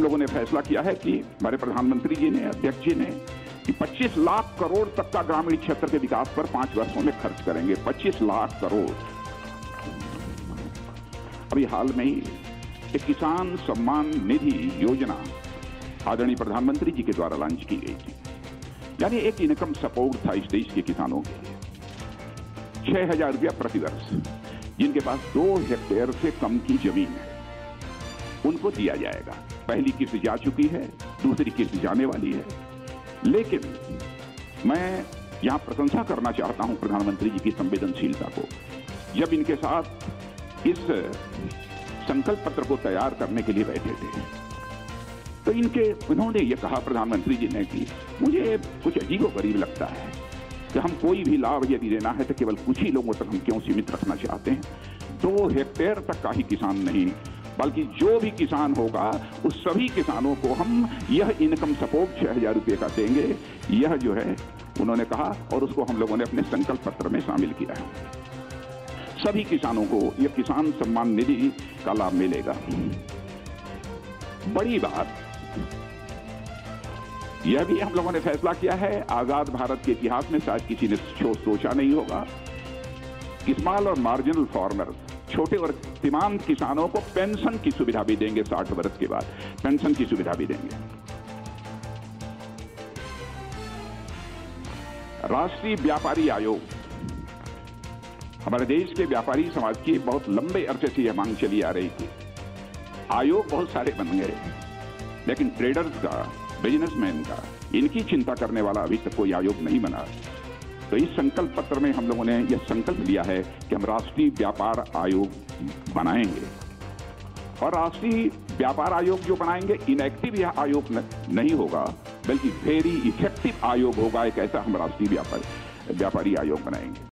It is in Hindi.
हम लोगों ने फैसला किया है कि हमारे प्रधानमंत्री जी ने, अध्यक्ष जी ने, कि 25 लाख करोड़ तक का ग्रामीण क्षेत्र के विकास पर 5 वर्षों में खर्च करेंगे। 25 लाख करोड़। अभी हाल में ही एक किसान सम्मान निधि योजना आदरणीय प्रधानमंत्री जी के द्वारा लॉन्च की गई थी। यानी एक इनकम सपोर्ट था इस देश के किसानों के लिए। 6,000 रुपया प्रतिवर्ष, जिनके पास 2 हेक्टेयर से कम की जमीन है, उनको दिया जाएगा। पहली किस्त जा चुकी है, दूसरी किस्त जाने वाली है। लेकिन मैं यहां प्रशंसा करना चाहता हूं प्रधानमंत्री जी की संवेदनशीलता को। जब इनके साथ इस संकल्प पत्र को तैयार करने के लिए बैठे थे, तो उन्होंने ये कहा, प्रधानमंत्री जी ने, कि मुझे कुछ अजीबोगरीब लगता है कि हम कोई भी लाभ यदि देना है तो केवल कुछ ही लोगों तक हम क्यों सीमित रखना चाहते हैं। 2 हेक्टेयर तक का ही किसान नहीं, बल्कि जो भी किसान होगा उस सभी किसानों को हम यह इनकम सपोर्ट 6,000 रुपये का देंगे। यह जो है उन्होंने कहा, और उसको हम लोगों ने अपने संकल्प पत्र में शामिल किया है। सभी किसानों को यह किसान सम्मान निधि का लाभ मिलेगा। बड़ी बात यह भी हम लोगों ने फैसला किया है, आजाद भारत के इतिहास में शायद किसी ने सोचा नहीं होगा, स्मॉल और मार्जिनल फार्मर्स, छोटे और सीमांत किसानों को पेंशन की सुविधा भी देंगे। 60 वर्ष के बाद पेंशन की सुविधा भी देंगे। राष्ट्रीय व्यापारी आयोग, हमारे देश के व्यापारी समाज की बहुत लंबे अरसे से यह मांग चली आ रही थी। आयोग बहुत सारे बन गए, लेकिन ट्रेडर्स का, बिजनेसमैन का, इनकी चिंता करने वाला अभी तक कोई आयोग नहीं बना। तो इस संकल्प पत्र में हम लोगों ने यह संकल्प लिया है कि हम राष्ट्रीय व्यापार आयोग बनाएंगे। और राष्ट्रीय व्यापार आयोग जो बनाएंगे, इनएक्टिव यह आयोग नहीं होगा, बल्कि वेरी इफेक्टिव आयोग होगा। एक ऐसा हम राष्ट्रीय व्यापारी आयोग बनाएंगे।